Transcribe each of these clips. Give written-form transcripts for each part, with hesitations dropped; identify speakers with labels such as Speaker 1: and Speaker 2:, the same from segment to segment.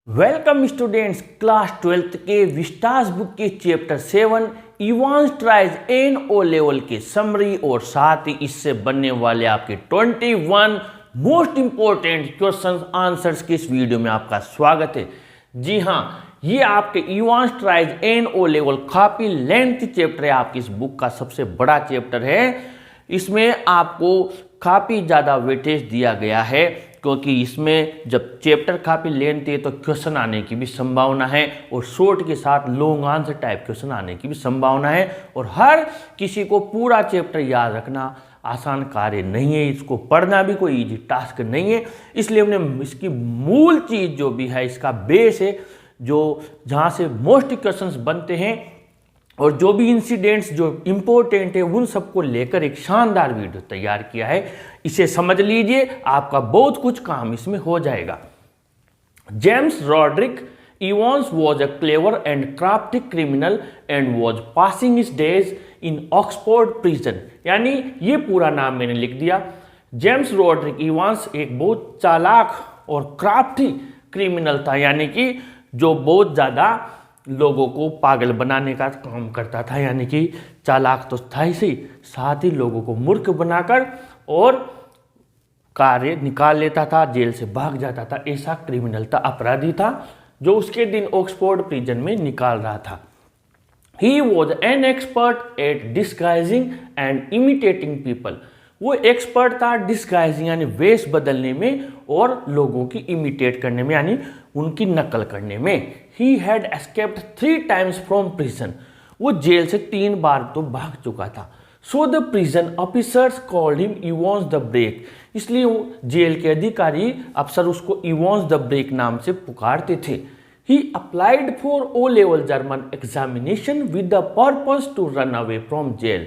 Speaker 1: Welcome students, class 12th के Vistas book के chapter 7 Evans tries an O level के summary और साथ ही इससे बनने वाले आपके 21 मोस्ट इंपॉर्टेंट क्वेश्चंस आंसर्स की इस वीडियो में आपका स्वागत है। जी हाँ, ये आपके Evans tries an O level काफी लेंथ चैप्टर है, आपकी इस बुक का सबसे बड़ा चैप्टर है। इसमें आपको काफी ज्यादा वेटेज दिया गया है क्योंकि इसमें जब चैप्टर काफी लेंथ है तो क्वेश्चन आने की भी संभावना है और शॉर्ट के साथ लॉन्ग आंसर टाइप क्वेश्चन आने की भी संभावना है। और हर किसी को पूरा चैप्टर याद रखना आसान कार्य नहीं है, इसको पढ़ना भी कोई इजी टास्क नहीं है। इसलिए हमने इसकी मूल चीज जो भी है, इसका बेस है, जो जहाँ से मोस्ट क्वेश्चंस बनते हैं और जो भी इंसिडेंट्स जो इंपॉर्टेंट है उन सबको लेकर एक शानदार वीडियो तैयार किया है। इसे समझ लीजिए, आपका बहुत कुछ काम इसमें हो जाएगा। James Rodrick Evans was a clever and crafty criminal and was passing his days in Oxford prison. यानी ये पूरा नाम मैंने लिख दिया। जेम्स रॉड्रिक इवांस एक बहुत चालाक और क्राफ्टी क्रिमिनल था, यानी कि जो बहुत ज़्यादा लोगों को पागल बनाने का काम करता था, यानी कि चालाक तो था ही, साथ ही लोगों को मूर्ख बनाकर और कार्य निकाल लेता था, जेल से भाग जाता था। ऐसा क्रिमिनल था, अपराधी था, जो उसके दिन ऑक्सफोर्ड प्रिजन में निकाल रहा था। He was an expert at disguising and imitating people. वो एक्सपर्ट था डिस्गाइजिंग यानी वेश बदलने में और लोगों की इमिटेट करने में यानी उनकी नकल करने में। He had escaped 3 times from prison. वो जेल से 3 बार तो भाग चुका था। So the prison officers called him Evans the Break. इसलिए वो जेल के अधिकारी अफसर उसको इवांस द ब्रेक नाम से पुकारते थे। He applied for O level German examination with the purpose to run away from jail.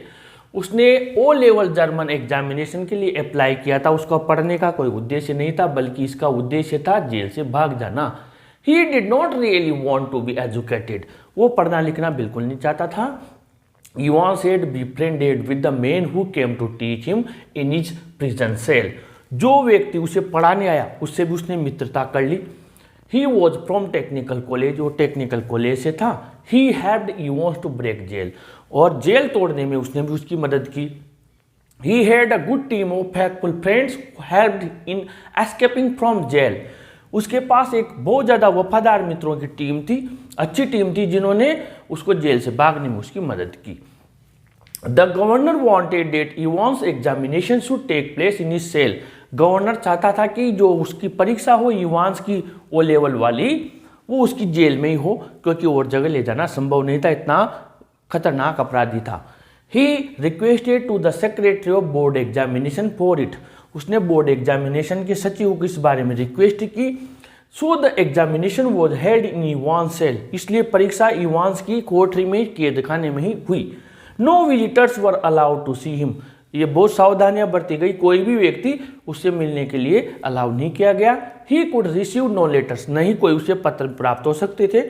Speaker 1: उसने ओ लेवल जर्मन एग्जामिनेशन के लिए अप्लाई किया था। उसका पढ़ने का कोई उद्देश्य नहीं था, बल्कि इसका उद्देश्य था जेल से भाग जाना। He did not really want to be educated. वो पढ़ना लिखना बिल्कुल नहीं चाहता था। Evans had befriended with the man who came to teach him in his prison cell। जो व्यक्ति उसे पढ़ाने आया उससे भी उसने मित्रता कर ली। He was from technical college, वो टेक्निकल कॉलेज से था। He helped Evans to break jail, और जेल तोड़ने में उसने भी उसकी मदद की। He had a good team of faithful friends who helped in escaping from jail। उसके पास एक बहुत ज़्यादा वफादार मित्रों की टीम थी, अच्छी टीम थी, जिन्होंने उसको जेल से भागने में उसकी मदद की। The governor wanted that Evans examination should take place in his cell. Governor चाहता था कि जो उसकी परीक्षा हो इवांस की ओ लेवल वाली, वो उसकी जेल में ही हो, क्योंकि और जगह ले जाना संभव नहीं था, इतना खतरनाक अपराधी था। He requested to the secretary of board examination for it. उसने बोर्ड एग्जामिनेशन के सचिव को इस बारे में रिक्वेस्ट की। So the examination was held in Evans cell. इसलिए परीक्षा इवांस की कोठरी में कैद खाने में ही हुई। No visitors were allowed to see him. ये बहुत सावधानियां बरती गई, कोई भी व्यक्ति उससे मिलने के लिए अलाउ नहीं किया गया। He could receive no letters, नहीं कोई उसे पत्र प्राप्त हो सकते थे।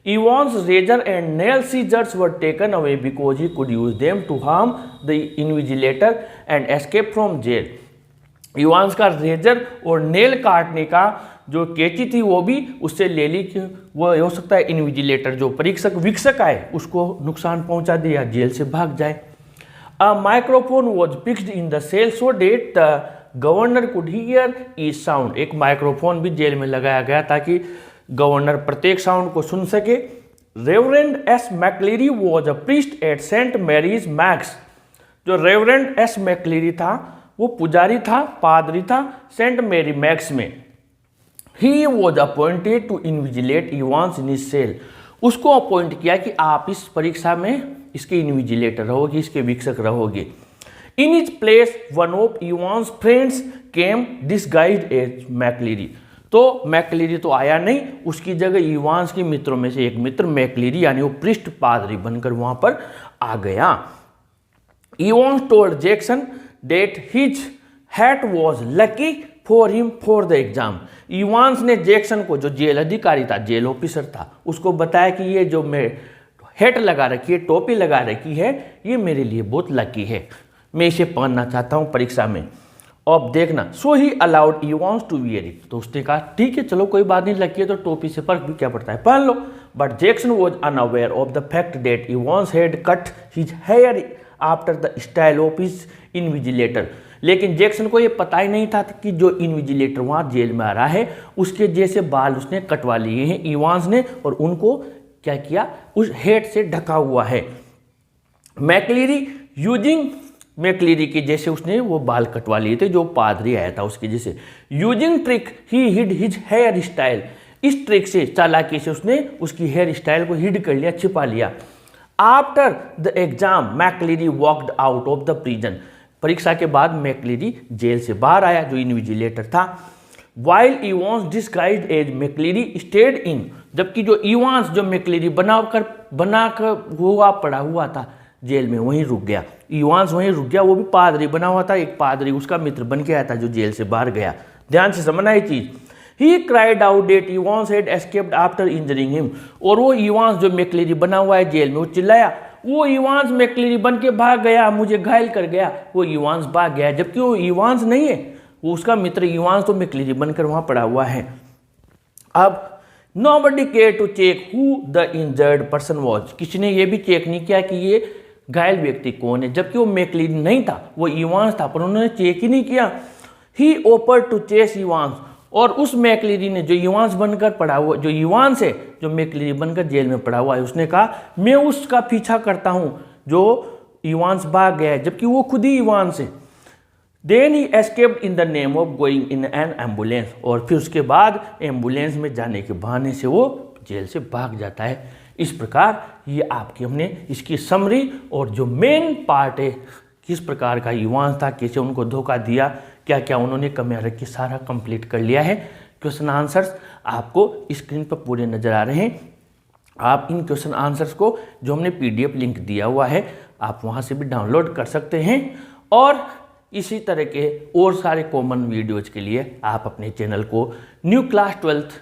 Speaker 1: Evans razor and nail scissors were taken away because he could use them to harm the invigilator and escape from jail. Evans का रेजर और नेल काटने का जो कैंची थी वो भी उससे ले ली कि वो हो सकता है इन्विजिलेटर जो परीक्षक विक्षक आए उसको नुकसान पहुंचा दे या जेल से भाग जाए। A microphone was fixed in the cell so that the governor could hear each sound. एक माइक्रोफोन भी जेल में लगाया गया ताकि गवर्नर प्रत्येक साउंड को सुन सके। Reverend S McLeary was a priest at Saint Mary's Max. जो रेवरेंड एस मैकलेरी था वो पुजारी था, पादरी था सेंट मैरी मैक्स में। He was appointed to invigilate Evans in his cell. उसको अपॉइंट किया कि आप इस परीक्षा में इसके इन्विजिलेटर रहोगे, इसके विक्षक रहोगे। In his place one of Evans friends came disguised as McLeary. तो मैकलेरी तो आया नहीं, उसकी जगह इवांस के मित्रों में से एक मित्र मैकलेरी यानी वो पृष्ठ पादरी बनकर वहां पर आ गया। Evans told Jackson that his hat was lucky for him for the exam। Evans ने जैक्सन को, जो जेल अधिकारी था, जेल ऑफिसर था, उसको बताया कि ये जो मैं हैट लगा रखी है, टोपी लगा रखी है, ये मेरे लिए बहुत लकी है, मैं इसे पहनना चाहता हूँ परीक्षा में। अब देखना, so he allowed Evans to wear it, तो उसने कहा ठीक है चलो कोई बात नहीं, लगी है तो टोपी से फर्क भी क्या पड़ता है, पहन लो। But Jackson was unaware of the fact that Evans had cut his hair after the style of his invigilator, लेकिन जैक्सन को ये पता ही नहीं था कि जो इन्विजिलेटर वहाँ जेल में आ रहा है उसके जैसे बाल उसने कटवा लिए हैं इवांस ने, और उनको क्या किया, उस हेड से ढका हुआ है। मैक्लीरी यूजिंग, मैक्लीरी के जैसे उसने वो बाल कटवा लिए थे जो पादरी आया था उसके जैसे। Using trick he hid his hair style, इस ट्रिक से, चालाकी से उसने उसकी हेयर स्टाइल को हिड कर लिया, छिपा लिया। After the exam McLeery walked out of the prison, परीक्षा के बाद मैक्लीरी जेल से बाहर आया जो इन्विजिलेटर था। While Evans disguised as McLeery stayed in, जबकि जो इवांस जो मैक्लीरी बनाकर हुआ पड़ा हुआ था जेल में वहीं रुक गया, इवांस वहीं रुक गया, वो भी पादरी बना हुआ था, एक पादरी उसका मित्र बन के आया था जो जेल से बाहर गया। ध्यान से समझना ये चीज। He cried out that Evans had escaped after injuring him, और वो इवांस जो मैक्लीरी बना हुआ है जेल में वो चिल्लाया, वो इवांस मैक्लीरी बन के भाग गया, मुझे घायल कर गया, वो इवांस भाग गया, जबकि वो इवांस नहीं है, वो उसका मित्र इवांस तो मैक्लीरी बनकर वहां पड़ा हुआ है। अब nobody care to check who the injured person was, किसी ने ये भी चेक नहीं किया कि ये घायल व्यक्ति कौन है, जबकि वो मैक्लीरी नहीं था, वो इवांस था, पर उन्होंने चेक ही नहीं किया। ही ओपर टू चेस इवांस, और उस मैक्लीरी ने जो इवांस बनकर पड़ा हुआ, जो इवांस है जो मैक्लीरी बनकर जेल में पड़ा हुआ है, उसने कहा मैं उसका पीछा करता हूं जो इवांस भाग गया है, जबकि वो खुद ही इवांस है। Then he escaped in the name of going in an ambulance, और फिर उसके बाद एम्बुलेंस में जाने के बहाने से वो जेल से भाग जाता है। इस प्रकार ये आपकी हमने इसकी समरी और जो मेन पार्ट है किस प्रकार का इवांस था, कैसे उनको धोखा दिया, क्या क्या उन्होंने कमियां रखी, सारा कंप्लीट कर लिया है। क्वेश्चन आंसर्स आपको स्क्रीन पर पूरे नजर आ रहे हैं। आप इन क्वेश्चन आंसर्स को जो हमने PDF लिंक दिया हुआ है आप वहां से भी डाउनलोड कर सकते हैं, और इसी तरह के और सारे कॉमन वीडियोज के लिए आप अपने चैनल को न्यू क्लास 12th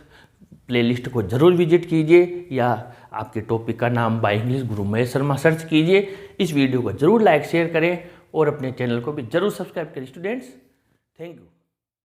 Speaker 1: प्लेलिस्ट को जरूर विजिट कीजिए, या आपके टॉपिक का नाम by English Guru Mahesh Sharma search कीजिए। इस वीडियो को जरूर लाइक शेयर करें और अपने चैनल को भी जरूर सब्सक्राइब करें स्टूडेंट्स। Thank you.